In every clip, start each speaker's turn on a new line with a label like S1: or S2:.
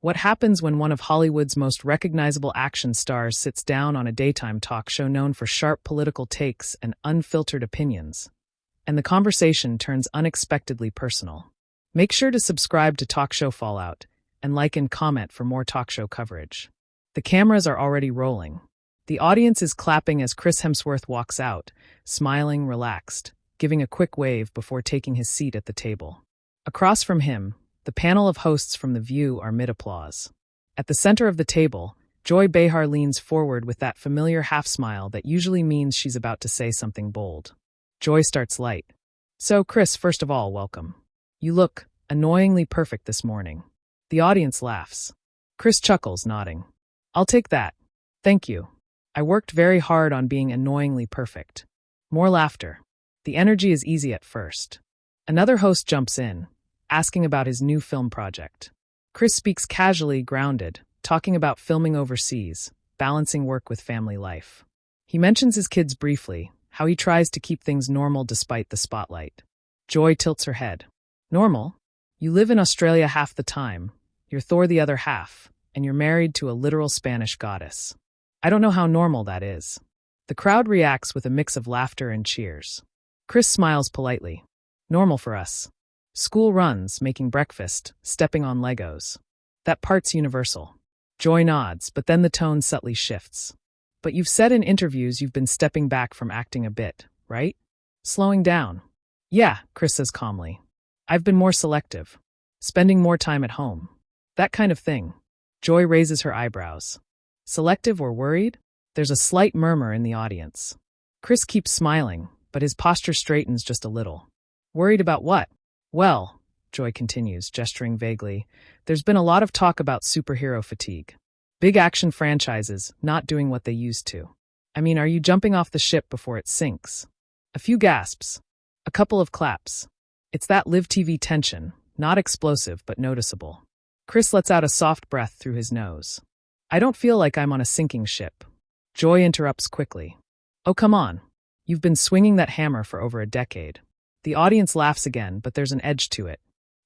S1: What happens when one of Hollywood's most recognizable action stars sits down on a daytime talk show known for sharp political takes and unfiltered opinions, and the conversation turns unexpectedly personal? Make sure to subscribe to Talk Show Fallout and like and comment for more talk show coverage. The cameras are already rolling. The audience is clapping as Chris Hemsworth walks out, smiling, relaxed, giving a quick wave before taking his seat at the table. Across from him, the panel of hosts from The View are mid-applause. At the center of the table, Joy Behar leans forward with that familiar half-smile that usually means she's about to say something bold. Joy starts light. "So, Chris, first of all, welcome. You look annoyingly perfect this morning." The audience laughs. Chris chuckles, nodding. "I'll take that. Thank you. I worked very hard on being annoyingly perfect." More laughter. The energy is easy at first. Another host jumps in, asking about his new film project. Chris speaks casually, grounded, talking about filming overseas, balancing work with family life. He mentions his kids briefly, how he tries to keep things normal despite the spotlight. Joy tilts her head. "Normal? You live in Australia half the time, you're Thor the other half, and you're married to a literal Spanish goddess. I don't know how normal that is." The crowd reacts with a mix of laughter and cheers. Chris smiles politely. "Normal for us. School runs, making breakfast, stepping on Legos. That part's universal." Joy nods, but then the tone subtly shifts. "But you've said in interviews you've been stepping back from acting a bit, right? Slowing down." "Yeah," Chris says calmly. "I've been more selective. Spending more time at home. That kind of thing." Joy raises her eyebrows. Selective or worried? There's a slight murmur in the audience. Chris keeps smiling, but his posture straightens just a little. "Worried about what?" "Well," Joy continues, gesturing vaguely, "there's been a lot of talk about superhero fatigue. Big action franchises not doing what they used to. I mean, are you jumping off the ship before it sinks?" A few gasps. A couple of claps. It's that live TV tension, not explosive but noticeable. Chris lets out a soft breath through his nose. "I don't feel like I'm on a sinking ship." Joy interrupts quickly. "Oh, come on. You've been swinging that hammer for over a decade." The audience laughs again, but there's an edge to it.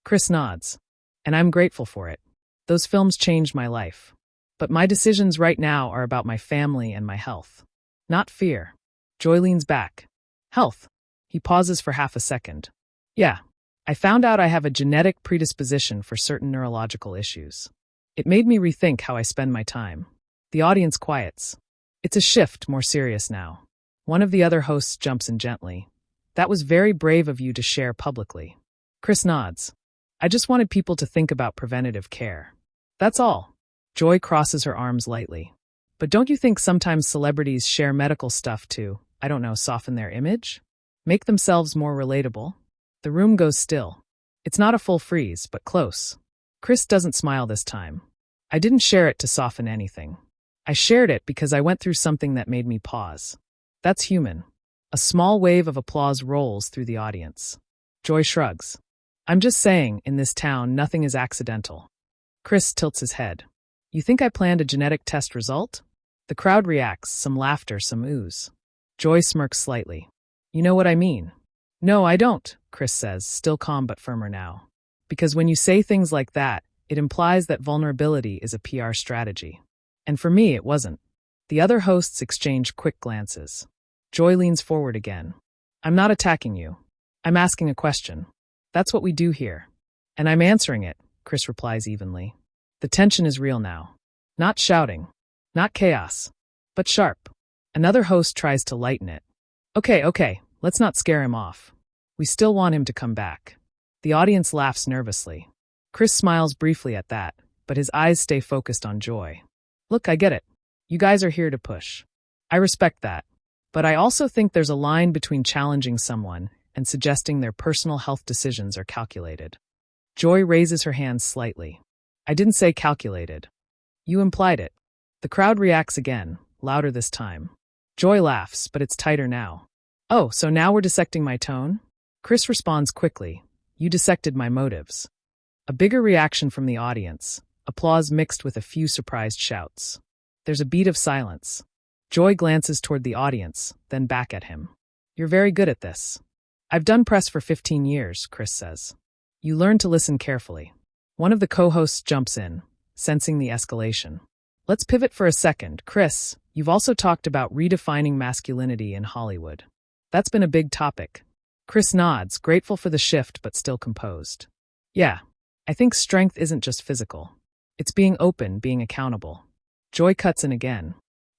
S1: Chris nods. "And I'm grateful for it. Those films changed my life. But my decisions right now are about my family and my health. Not fear." Joy leans back. "Health." He pauses for half a second. "Yeah. I found out I have a genetic predisposition for certain neurological issues. It made me rethink how I spend my time." The audience quiets. It's a shift, more serious now. One of the other hosts jumps in gently. "That was very brave of you to share publicly." Chris nods. "I just wanted people to think about preventative care. That's all." Joy crosses her arms lightly. "But don't you think sometimes celebrities share medical stuff to, I don't know, soften their image? Make themselves more relatable?" The room goes still. It's not a full freeze, but close. Chris doesn't smile this time. "I didn't share it to soften anything. I shared it because I went through something that made me pause." That's human. A small wave of applause rolls through the audience. Joy shrugs. "I'm just saying, in this town, nothing is accidental." Chris tilts his head. "You think I planned a genetic test result?" The crowd reacts, some laughter, some oohs. Joy smirks slightly. "You know what I mean?" "No, I don't," Chris says, still calm but firmer now. "Because when you say things like that, it implies that vulnerability is a PR strategy. And for me, it wasn't." The other hosts exchange quick glances. Joy leans forward again. "I'm not attacking you. I'm asking a question. That's what we do here. And I'm answering it," Chris replies evenly. The tension is real now. Not shouting. Not chaos. But sharp. Another host tries to lighten it. Okay, let's not scare him off. We still want him to come back." The audience laughs nervously. Chris smiles briefly at that, but his eyes stay focused on Joy. "Look, I get it. You guys are here to push. I respect that. But I also think there's a line between challenging someone and suggesting their personal health decisions are calculated." Joy raises her hands slightly. "I didn't say calculated. You implied it." The crowd reacts again, louder this time. Joy laughs, but it's tighter now. "Oh, so now we're dissecting my tone?" Chris responds quickly. "You dissected my motives." A bigger reaction from the audience, applause mixed with a few surprised shouts. There's a beat of silence. Joy glances toward the audience, then back at him. "You're very good at this." "I've done press for 15 years, Chris says. "You learn to listen carefully." One of the co-hosts jumps in. sensing the escalation. Let's pivot for a second. Chris, you've also talked about redefining masculinity in Hollywood. That's been a big topic. Chris nods, grateful for the shift but still composed. Yeah, I think strength isn't just physical. It's being open, being accountable. Joy cuts in again.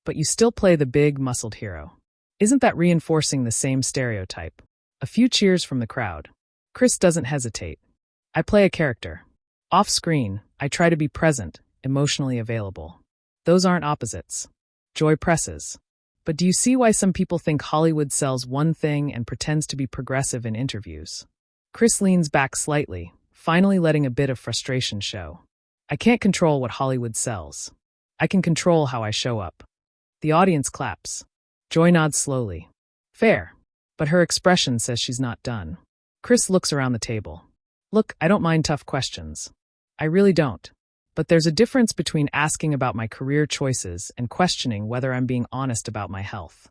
S1: But you still play the big, muscled hero. Isn't that reinforcing the same stereotype? A few cheers from the crowd. Chris doesn't hesitate. I play a character. Off screen, I try to be present, emotionally available. Those aren't opposites. Joy presses. But do you see why some people think Hollywood sells one thing and pretends to be progressive in interviews? Chris leans back slightly, finally letting a bit of frustration show. I can't control what Hollywood sells. I can control how I show up. The audience claps. Joy nods slowly. Fair. But her expression says she's not done. Chris looks around the table. Look, I don't mind tough questions. I really don't. But there's a difference between asking about my career choices and questioning whether I'm being honest about my health.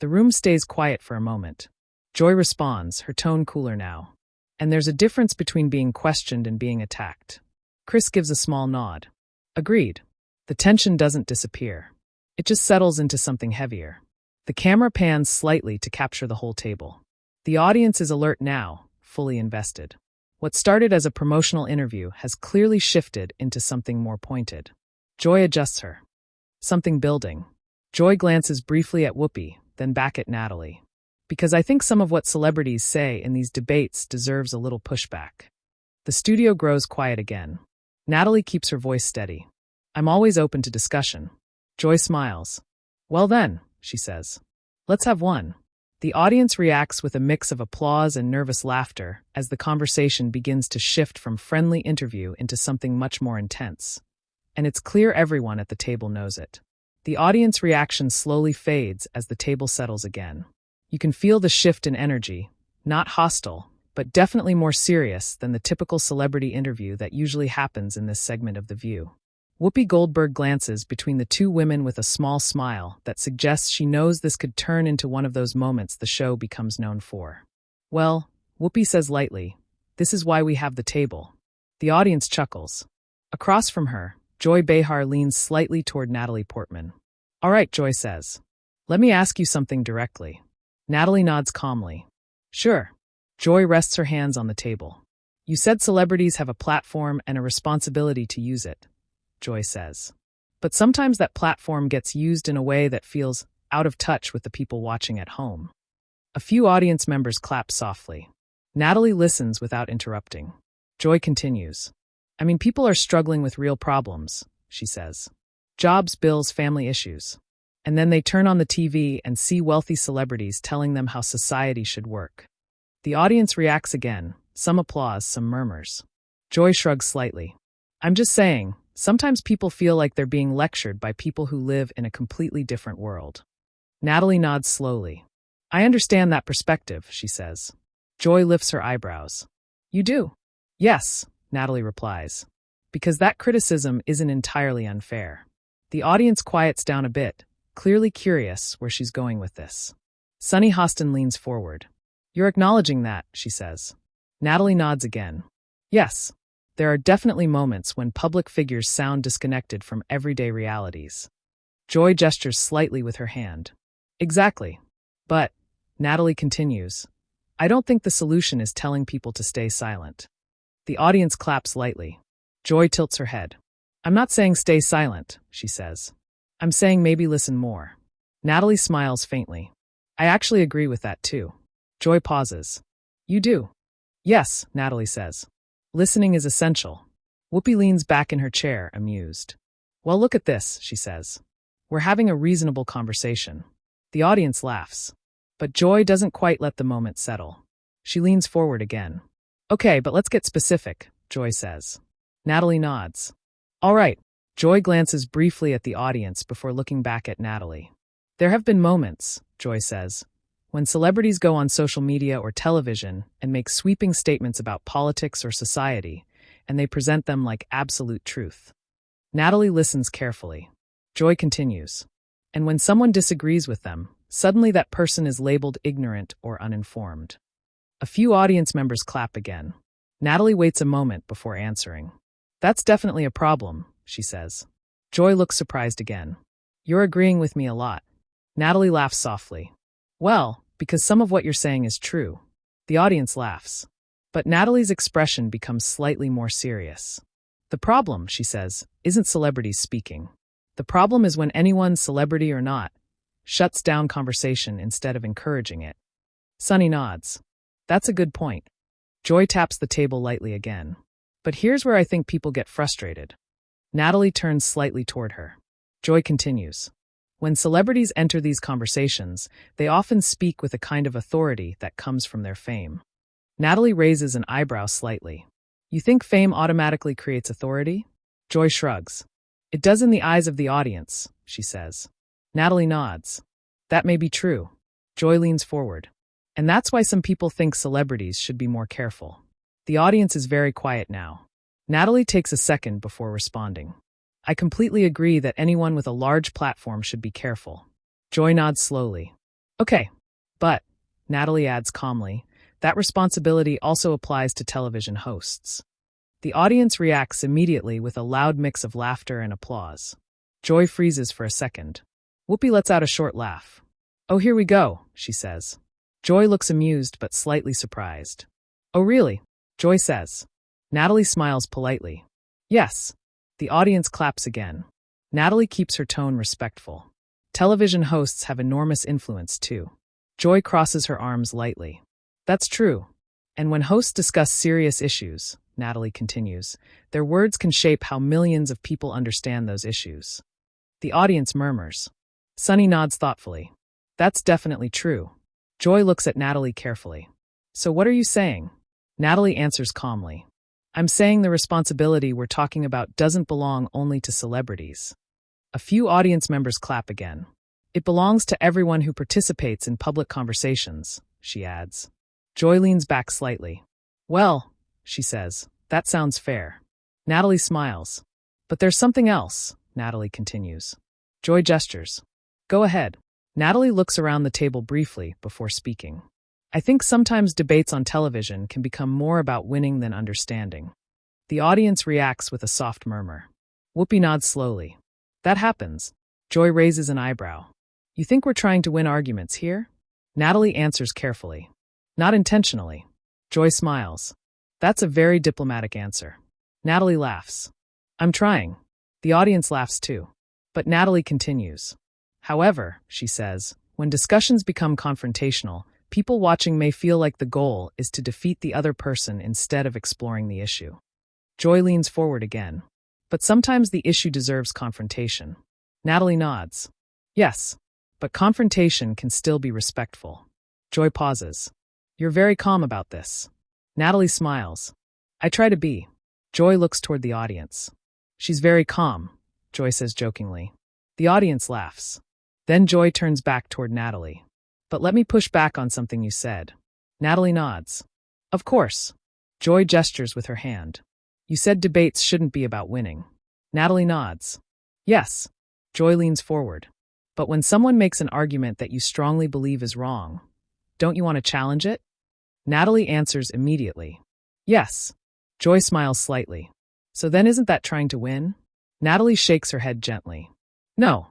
S1: The room stays quiet for a moment. Joy responds, her tone cooler now. And there's a difference between being questioned and being attacked. Chris gives a small nod. Agreed. The tension doesn't disappear. It just settles into something heavier. The camera pans slightly to capture the whole table. The audience is alert now, fully invested. What started as a promotional interview has clearly shifted into something more pointed. Joy adjusts her. Something building. Joy glances briefly at Whoopi, then back at Natalie. Because I think some of what celebrities say in these debates deserves a little pushback. The studio grows quiet again. Natalie keeps her voice steady. I'm always open to discussion. Joy smiles. Well then, she says. Let's have one. The audience reacts with a mix of applause and nervous laughter as the conversation begins to shift from friendly interview into something much more intense. And it's clear everyone at the table knows it. The audience reaction slowly fades as the table settles again. You can feel the shift in energy, not hostile, but definitely more serious than the typical celebrity interview that usually happens in this segment of The View. Whoopi Goldberg glances between the two women with a small smile that suggests she knows this could turn into one of those moments the show becomes known for. Well, Whoopi says lightly, this is why we have the table. The audience chuckles. Across from her, Joy Behar leans slightly toward Natalie Portman. All right, Joy says. Let me ask you something directly. Natalie nods calmly. Sure. Joy rests her hands on the table. You said celebrities have a platform and a responsibility to use it, Joy says. But sometimes that platform gets used in a way that feels out of touch with the people watching at home. A few audience members clap softly. Natalie listens without interrupting. Joy continues. I mean, people are struggling with real problems, she says. Jobs, bills, family issues. And then they turn on the TV and see wealthy celebrities telling them how society should work. The audience reacts again, some applause, some murmurs. Joy shrugs slightly. I'm just saying, sometimes people feel like they're being lectured by people who live in a completely different world. Natalie nods slowly. I understand that perspective, she says. Joy lifts her eyebrows. You do? Yes, Natalie replies. Because that criticism isn't entirely unfair. The audience quiets down a bit, clearly curious where she's going with this. Sunny Hostin leans forward. You're acknowledging that, she says. Natalie nods again. Yes, there are definitely moments when public figures sound disconnected from everyday realities. Joy gestures slightly with her hand. Exactly. But, Natalie continues, I don't think the solution is telling people to stay silent. The audience claps lightly. Joy tilts her head. I'm not saying stay silent, she says. I'm saying maybe listen more. Natalie smiles faintly. I actually agree with that too. Joy pauses. You do? Yes, Natalie says. Listening is essential. Whoopi leans back in her chair, amused. Well, look at this, she says. We're having a reasonable conversation. The audience laughs. But Joy doesn't quite let the moment settle. She leans forward again. Okay, but let's get specific, Joy says. Natalie nods. All right. Joy glances briefly at the audience before looking back at Natalie. There have been moments, Joy says, when celebrities go on social media or television and make sweeping statements about politics or society, and they present them like absolute truth. Natalie listens carefully. Joy continues. And when someone disagrees with them, suddenly that person is labeled ignorant or uninformed. A few audience members clap again. Natalie waits a moment before answering. That's definitely a problem, she says. Joy looks surprised again. You're agreeing with me a lot. Natalie laughs softly. Well, because some of what you're saying is true. The audience laughs. But Natalie's expression becomes slightly more serious. The problem, she says, isn't celebrities speaking. The problem is when anyone, celebrity or not, shuts down conversation instead of encouraging it. Sunny nods. That's a good point. Joy taps the table lightly again. But here's where I think people get frustrated. Natalie turns slightly toward her. Joy continues. When celebrities enter these conversations, they often speak with a kind of authority that comes from their fame. Natalie raises an eyebrow slightly. You think fame automatically creates authority? Joy shrugs. It does in the eyes of the audience, she says. Natalie nods. That may be true. Joy leans forward. And that's why some people think celebrities should be more careful. The audience is very quiet now. Natalie takes a second before responding. I completely agree that anyone with a large platform should be careful. Joy nods slowly. Okay, but, Natalie adds calmly, that responsibility also applies to television hosts. The audience reacts immediately with a loud mix of laughter and applause. Joy freezes for a second. Whoopi lets out a short laugh. Oh, here we go, she says. Joy looks amused but slightly surprised. Oh, really? Joy says. Natalie smiles politely. Yes. The audience claps again. Natalie keeps her tone respectful. Television hosts have enormous influence, too. Joy crosses her arms lightly. That's true. And when hosts discuss serious issues, Natalie continues, their words can shape how millions of people understand those issues. The audience murmurs. Sunny nods thoughtfully. That's definitely true. Joy looks at Natalie carefully. So what are you saying? Natalie answers calmly. I'm saying the responsibility we're talking about doesn't belong only to celebrities. A few audience members clap again. It belongs to everyone who participates in public conversations, she adds. Joy leans back slightly. Well, she says, that sounds fair. Natalie smiles. But there's something else, Natalie continues. Joy gestures. Go ahead. Natalie looks around the table briefly before speaking. I think sometimes debates on television can become more about winning than understanding. The audience reacts with a soft murmur. Whoopi nods slowly. That happens. Joy raises an eyebrow. You think we're trying to win arguments here? Natalie answers carefully. Not intentionally. Joy smiles. That's a very diplomatic answer. Natalie laughs. I'm trying. The audience laughs too. But Natalie continues. However, she says, when discussions become confrontational, people watching may feel like the goal is to defeat the other person instead of exploring the issue. Joy leans forward again. But sometimes the issue deserves confrontation. Natalie nods. Yes, but confrontation can still be respectful. Joy pauses. You're very calm about this. Natalie smiles. I try to be. Joy looks toward the audience. She's very calm, Joy says jokingly. The audience laughs. Then Joy turns back toward Natalie. But let me push back on something you said. Natalie nods. Of course. Joy gestures with her hand. You said debates shouldn't be about winning. Natalie nods. Yes. Joy leans forward. But when someone makes an argument that you strongly believe is wrong, don't you want to challenge it? Natalie answers immediately. Yes. Joy smiles slightly. So then isn't that trying to win? Natalie shakes her head gently. No.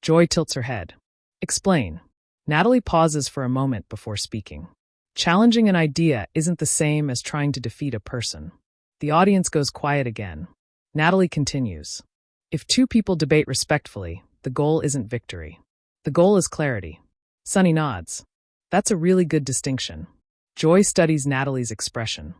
S1: Joy tilts her head. Explain. Natalie pauses for a moment before speaking. Challenging an idea isn't the same as trying to defeat a person. The audience goes quiet again. Natalie continues. If two people debate respectfully, the goal isn't victory. The goal is clarity. Sunny nods. That's a really good distinction. Joy studies Natalie's expression.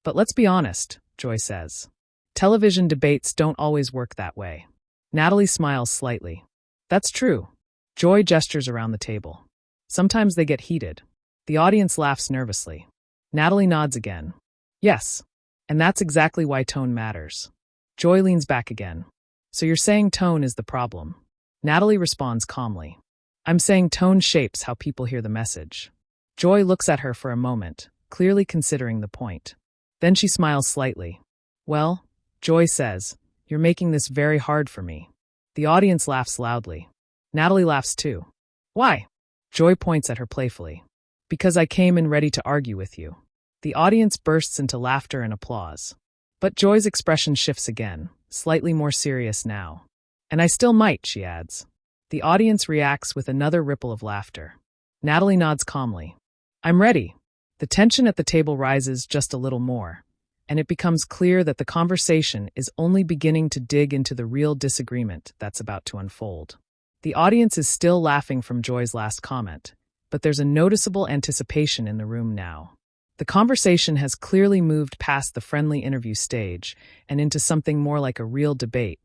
S1: But let's be honest, Joy says. Television debates don't always work that way. Natalie smiles slightly. That's true. Joy gestures around the table. Sometimes they get heated. The audience laughs nervously. Natalie nods again. Yes. And that's exactly why tone matters. Joy leans back again. So you're saying tone is the problem? Natalie responds calmly. I'm saying tone shapes how people hear the message. Joy looks at her for a moment, clearly considering the point. Then she smiles slightly. Well, Joy says, you're making this very hard for me. The audience laughs loudly. Natalie laughs too. Why? Joy points at her playfully. Because I came in ready to argue with you. The audience bursts into laughter and applause. But Joy's expression shifts again. slightly more serious now. And I still might, she adds. The audience reacts with another ripple of laughter. Natalie nods calmly. I'm ready. The tension at the table rises just a little more, and it becomes clear that the conversation is only beginning to dig into the real disagreement that's about to unfold. The audience is still laughing from Joy's last comment, but there's a noticeable anticipation in the room now. The conversation has clearly moved past the friendly interview stage and into something more like a real debate,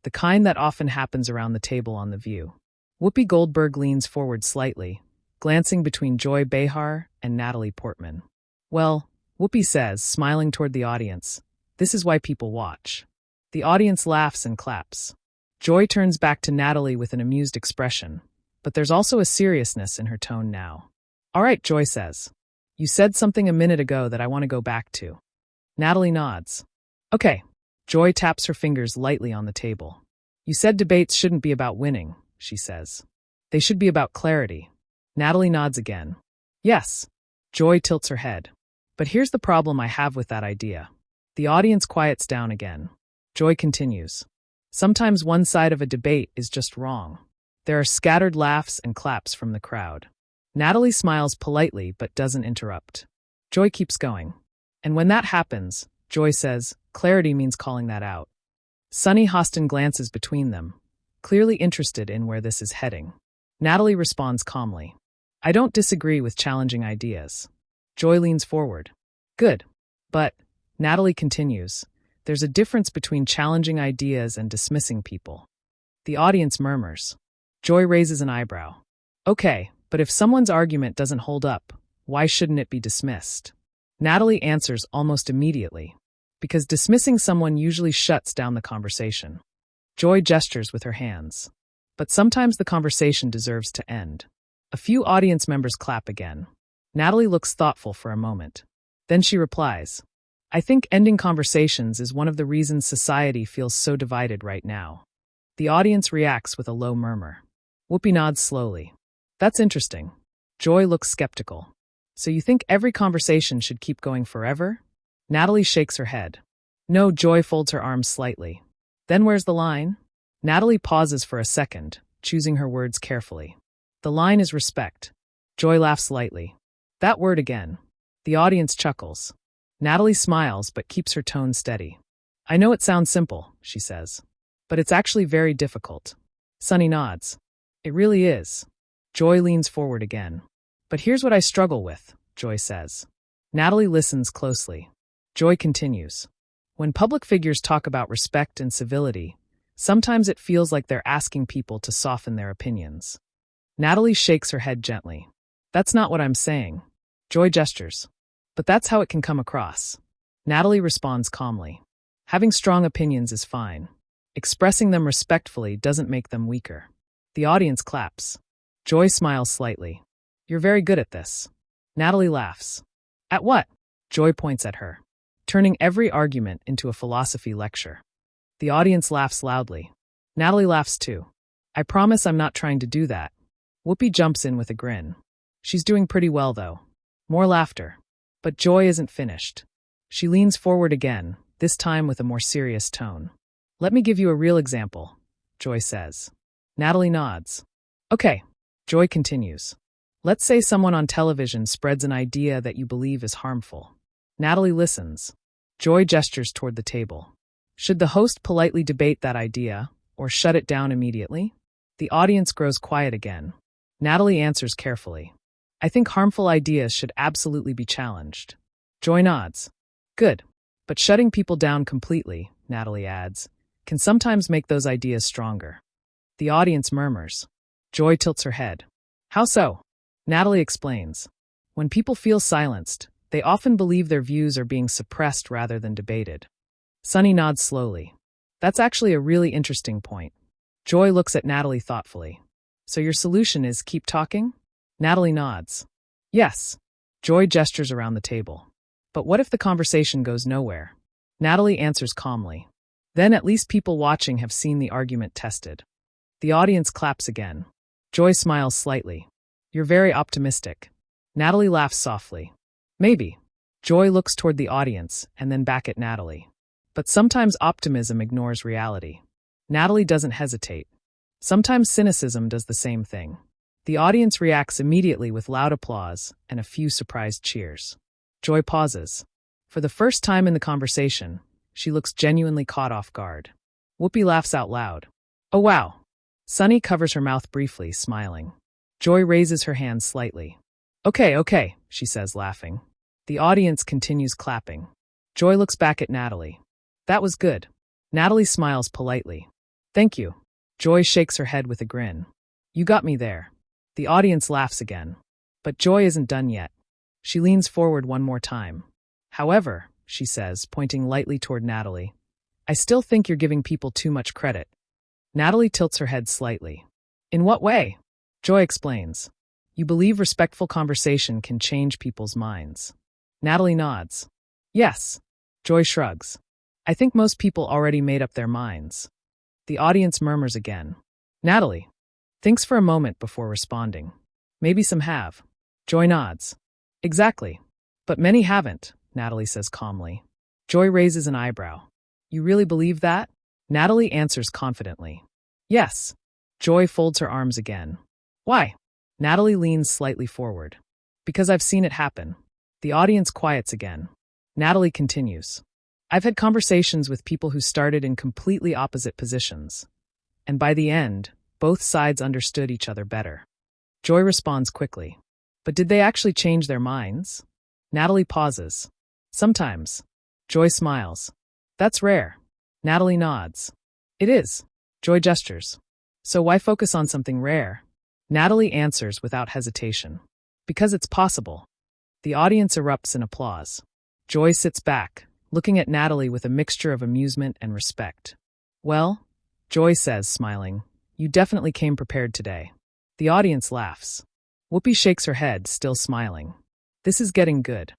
S1: the kind that often happens around the table on The View. Whoopi Goldberg leans forward slightly, glancing between Joy Behar and Natalie Portman. Well, Whoopi says, smiling toward the audience, this is why people watch. The audience laughs and claps. Joy turns back to Natalie with an amused expression, but there's also a seriousness in her tone now. All right, Joy says. You said something a minute ago that I want to go back to. Natalie nods. Okay. Joy taps her fingers lightly on the table. You said debates shouldn't be about winning, she says. They should be about clarity. Natalie nods again. Yes. Joy tilts her head. But here's the problem I have with that idea. The audience quiets down again. Joy continues. Sometimes one side of a debate is just wrong. There are scattered laughs and claps from the crowd. Natalie smiles politely but doesn't interrupt. Joy keeps going. And when that happens, Joy says, clarity means calling that out. Sunny Hostin glances between them, clearly interested in where this is heading. Natalie responds calmly. I don't disagree with challenging ideas. Joy leans forward. Good. But, Natalie continues, there's a difference between challenging ideas and dismissing people. The audience murmurs. Joy raises an eyebrow. Okay, but if someone's argument doesn't hold up, why shouldn't it be dismissed? Natalie answers almost immediately. Because dismissing someone usually shuts down the conversation. Joy gestures with her hands. But sometimes the conversation deserves to end. A few audience members clap again. Natalie looks thoughtful for a moment. Then she replies, I think ending conversations is one of the reasons society feels so divided right now. The audience reacts with a low murmur. Whoopi nods slowly. That's interesting. Joy looks skeptical. So you think every conversation should keep going forever? Natalie shakes her head. No, Joy folds her arms slightly. Then where's the line? Natalie pauses for a second, choosing her words carefully. The line is respect. Joy laughs lightly. That word again. The audience chuckles. Natalie smiles but keeps her tone steady. I know it sounds simple, she says. But it's actually very difficult. Sunny nods. It really is. Joy leans forward again. But here's what I struggle with, Joy says. Natalie listens closely. Joy continues. When public figures talk about respect and civility, sometimes it feels like they're asking people to soften their opinions. Natalie shakes her head gently. That's not what I'm saying. Joy gestures. But that's how it can come across. Natalie responds calmly. Having strong opinions is fine. Expressing them respectfully doesn't make them weaker. The audience claps. Joy smiles slightly. You're very good at this. Natalie laughs. At what? Joy points at her, turning every argument into a philosophy lecture. The audience laughs loudly. Natalie laughs too. I promise I'm not trying to do that. Whoopi jumps in with a grin. She's doing pretty well, though. More laughter. But Joy isn't finished. She leans forward again, this time with a more serious tone. Let me give you a real example, Joy says. Natalie nods. Okay. Joy continues. Let's say someone on television spreads an idea that you believe is harmful. Natalie listens. Joy gestures toward the table. Should the host politely debate that idea, or shut it down immediately? The audience grows quiet again. Natalie answers carefully. I think harmful ideas should absolutely be challenged. Joy nods. Good. But shutting people down completely, Natalie adds, can sometimes make those ideas stronger. The audience murmurs. Joy tilts her head. How so? Natalie explains. When people feel silenced, they often believe their views are being suppressed rather than debated. Sunny nods slowly. That's actually a really interesting point. Joy looks at Natalie thoughtfully. So your solution is keep talking? Natalie nods. Yes. Joy gestures around the table. But what if the conversation goes nowhere? Natalie answers calmly. Then at least people watching have seen the argument tested. The audience claps again. Joy smiles slightly. You're very optimistic. Natalie laughs softly. Maybe. Joy looks toward the audience and then back at Natalie. But sometimes optimism ignores reality. Natalie doesn't hesitate. Sometimes cynicism does the same thing. The audience reacts immediately with loud applause and a few surprised cheers. Joy pauses. For the first time in the conversation, she looks genuinely caught off guard. Whoopi laughs out loud. Oh wow. Sunny covers her mouth briefly, smiling. Joy raises her hands slightly. Okay, she says, laughing. The audience continues clapping. Joy looks back at Natalie. That was good. Natalie smiles politely. Thank you. Joy shakes her head with a grin. You got me there. The audience laughs again. But Joy isn't done yet. She leans forward one more time. However, she says, pointing lightly toward Natalie, I still think you're giving people too much credit. Natalie tilts her head slightly. In what way? Joy explains. You believe respectful conversation can change people's minds. Natalie nods. Yes. Joy shrugs. I think most people already made up their minds. The audience murmurs again. Natalie thinks for a moment before responding. Maybe some have. Joy nods. Exactly. But many haven't, Natalie says calmly. Joy raises an eyebrow. You really believe that? Natalie answers confidently. Yes. Joy folds her arms again. Why? Natalie leans slightly forward. Because I've seen it happen. The audience quiets again. Natalie continues. I've had conversations with people who started in completely opposite positions. And by the end, both sides understood each other better. Joy responds quickly. But did they actually change their minds? Natalie pauses. Sometimes. Joy smiles. That's rare. Natalie nods. It is. Joy gestures. So why focus on something rare? Natalie answers without hesitation. Because it's possible. The audience erupts in applause. Joy sits back, looking at Natalie with a mixture of amusement and respect. Well, Joy says, smiling, you definitely came prepared today. The audience laughs. Whoopi shakes her head, still smiling. This is getting good.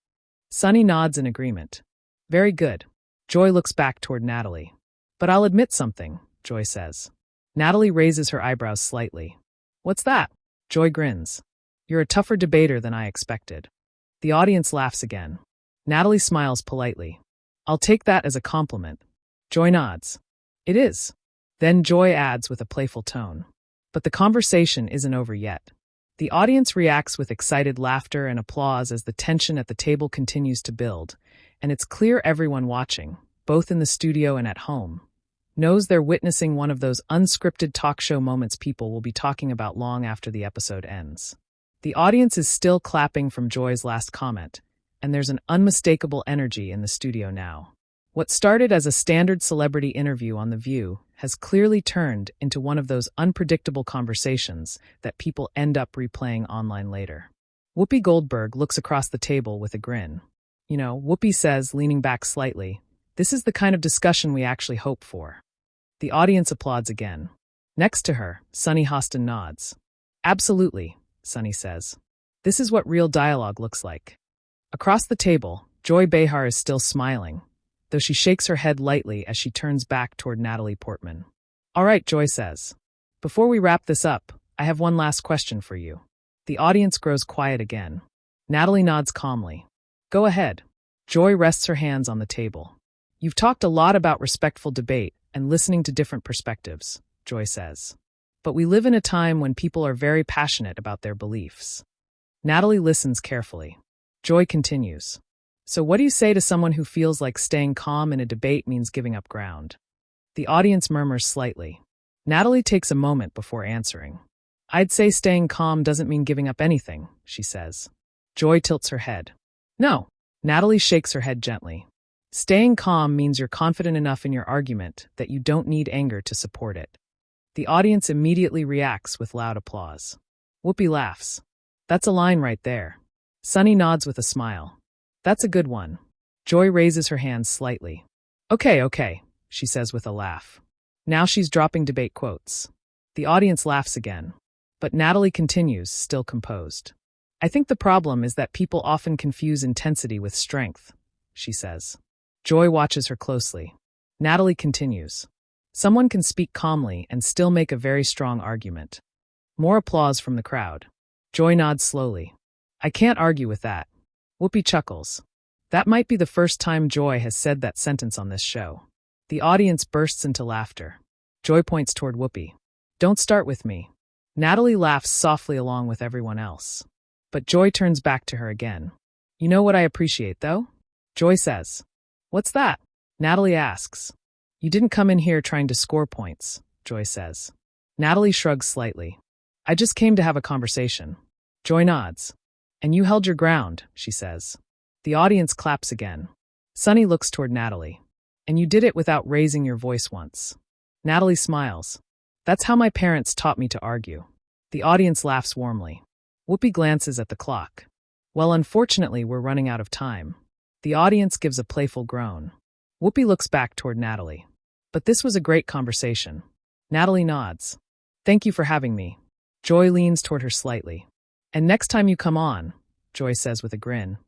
S1: Sunny nods in agreement. Very good. Joy looks back toward Natalie. But I'll admit something, Joy says. Natalie raises her eyebrows slightly. What's that? Joy grins. You're a tougher debater than I expected. The audience laughs again. Natalie smiles politely. I'll take that as a compliment. Joy nods. It is. Then Joy adds with a playful tone. But the conversation isn't over yet. The audience reacts with excited laughter and applause as the tension at the table continues to build, and it's clear everyone watching, both in the studio and at home, knows they're witnessing one of those unscripted talk show moments people will be talking about long after the episode ends. The audience is still clapping from Joy's last comment, and there's an unmistakable energy in the studio now. What started as a standard celebrity interview on The View has clearly turned into one of those unpredictable conversations that people end up replaying online later. Whoopi Goldberg looks across the table with a grin. Whoopi says, leaning back slightly, this is the kind of discussion we actually hope for. The audience applauds again. Next to her, Sunny Hostin nods. Absolutely, Sunny says. This is what real dialogue looks like. Across the table, Joy Behar is still smiling, though she shakes her head lightly as she turns back toward Natalie Portman. All right, Joy says. Before we wrap this up, I have one last question for you. The audience grows quiet again. Natalie nods calmly. Go ahead. Joy rests her hands on the table. You've talked a lot about respectful debate and listening to different perspectives, Joy says. But we live in a time when people are very passionate about their beliefs. Natalie listens carefully. Joy continues. So what do you say to someone who feels like staying calm in a debate means giving up ground? The audience murmurs slightly. Natalie takes a moment before answering. I'd say staying calm doesn't mean giving up anything, she says. Joy tilts her head. No. Natalie shakes her head gently. Staying calm means you're confident enough in your argument that you don't need anger to support it. The audience immediately reacts with loud applause. Whoopi laughs. That's a line right there. Sunny nods with a smile. That's a good one. Joy raises her hands slightly. Okay, she says with a laugh. Now she's dropping debate quotes. The audience laughs again. But Natalie continues, still composed. I think the problem is that people often confuse intensity with strength, she says. Joy watches her closely. Natalie continues. Someone can speak calmly and still make a very strong argument. More applause from the crowd. Joy nods slowly. I can't argue with that. Whoopi chuckles. That might be the first time Joy has said that sentence on this show. The audience bursts into laughter. Joy points toward Whoopi. Don't start with me. Natalie laughs softly along with everyone else. But Joy turns back to her again. You know what I appreciate, though? Joy says. What's that? Natalie asks. You didn't come in here trying to score points, Joy says. Natalie shrugs slightly. I just came to have a conversation. Joy nods. And you held your ground, she says. The audience claps again. Sunny looks toward Natalie. And you did it without raising your voice once. Natalie smiles. That's how my parents taught me to argue. The audience laughs warmly. Whoopi glances at the clock. Well, unfortunately, we're running out of time. The audience gives a playful groan. Whoopi looks back toward Natalie. But this was a great conversation. Natalie nods. Thank you for having me. Joy leans toward her slightly. And next time you come on, Joy says with a grin,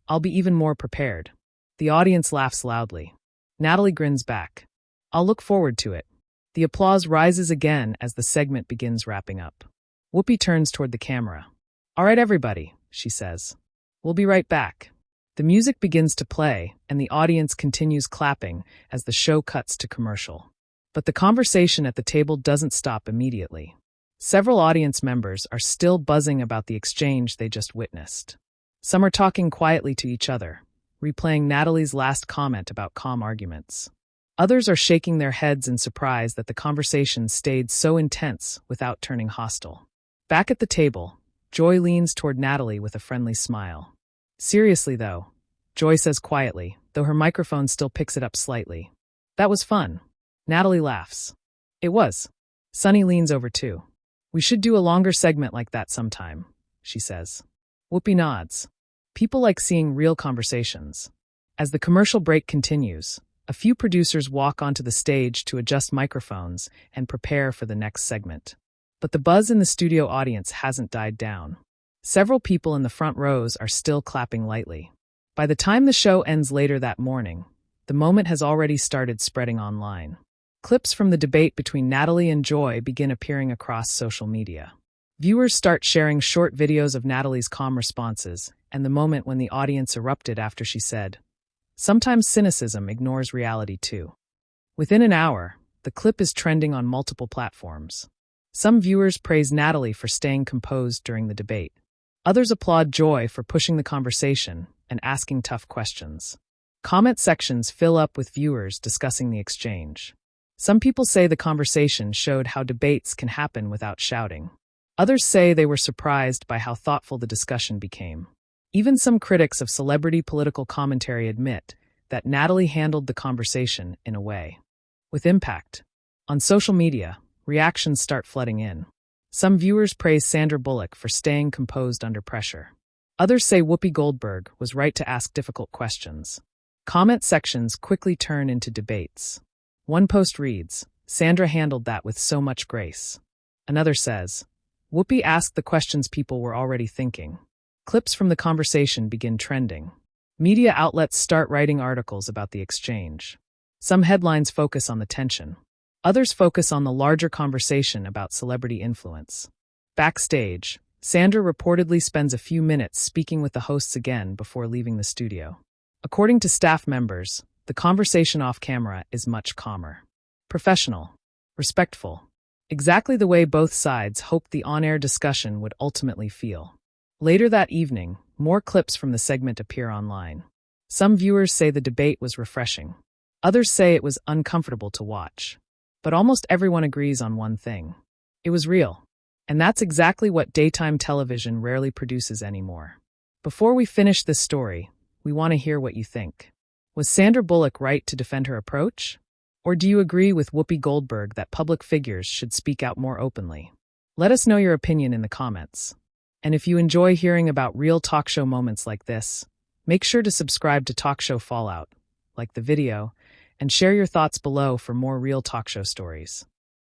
S1: I'll be even more prepared. The audience laughs loudly. Natalie grins back. I'll look forward to it. The applause rises again as the segment begins wrapping up. Whoopi turns toward the camera. All right, everybody, she says. We'll be right back. The music begins to play, and the audience continues clapping as the show cuts to commercial. But the conversation at the table doesn't stop immediately. Several audience members are still buzzing about the exchange they just witnessed. Some are talking quietly to each other, replaying Natalie's last comment about calm arguments. Others are shaking their heads in surprise that the conversation stayed so intense without turning hostile. Back at the table, Joy leans toward Natalie with a friendly smile. Seriously, though, Joy says quietly, though her microphone still picks it up slightly. That was fun. Natalie laughs. It was. Sunny leans over too. We should do a longer segment like that sometime, she says. Whoopi nods. People like seeing real conversations. As the commercial break continues, a few producers walk onto the stage to adjust microphones and prepare for the next segment. But the buzz in the studio audience hasn't died down. Several people in the front rows are still clapping lightly. By the time the show ends later that morning, the moment has already started spreading online. Clips from the debate between Natalie and Joy begin appearing across social media. Viewers start sharing short videos of Natalie's calm responses and the moment when the audience erupted after she said, "Sometimes cynicism ignores reality too." Within an hour, the clip is trending on multiple platforms. Some viewers praise Natalie for staying composed during the debate. Others applaud Joy for pushing the conversation and asking tough questions. Comment sections fill up with viewers discussing the exchange. Some people say the conversation showed how debates can happen without shouting. Others say they were surprised by how thoughtful the discussion became. Even some critics of celebrity political commentary admit that Natalie handled the conversation in a way with impact. On social media, reactions start flooding in. Some viewers praise Sandra Bullock for staying composed under pressure. Others say Whoopi Goldberg was right to ask difficult questions. Comment sections quickly turn into debates. One post reads, "Sandra handled that with so much grace." Another says, "Whoopi asked the questions people were already thinking." Clips from the conversation begin trending. Media outlets start writing articles about the exchange. Some headlines focus on the tension. Others focus on the larger conversation about celebrity influence. Backstage, Sandra reportedly spends a few minutes speaking with the hosts again before leaving the studio. According to staff members, the conversation off camera is much calmer. Professional. Respectful. Exactly the way both sides hoped the on-air discussion would ultimately feel. Later that evening, more clips from the segment appear online. Some viewers say the debate was refreshing. Others say it was uncomfortable to watch. But almost everyone agrees on one thing. It was real. And that's exactly what daytime television rarely produces anymore. Before we finish this story, we want to hear what you think. Was Sandra Bullock right to defend her approach? Or do you agree with Whoopi Goldberg that public figures should speak out more openly? Let us know your opinion in the comments. And if you enjoy hearing about real talk show moments like this, make sure to subscribe to Talk Show Fallout, like the video, and share your thoughts below for more real talk show stories.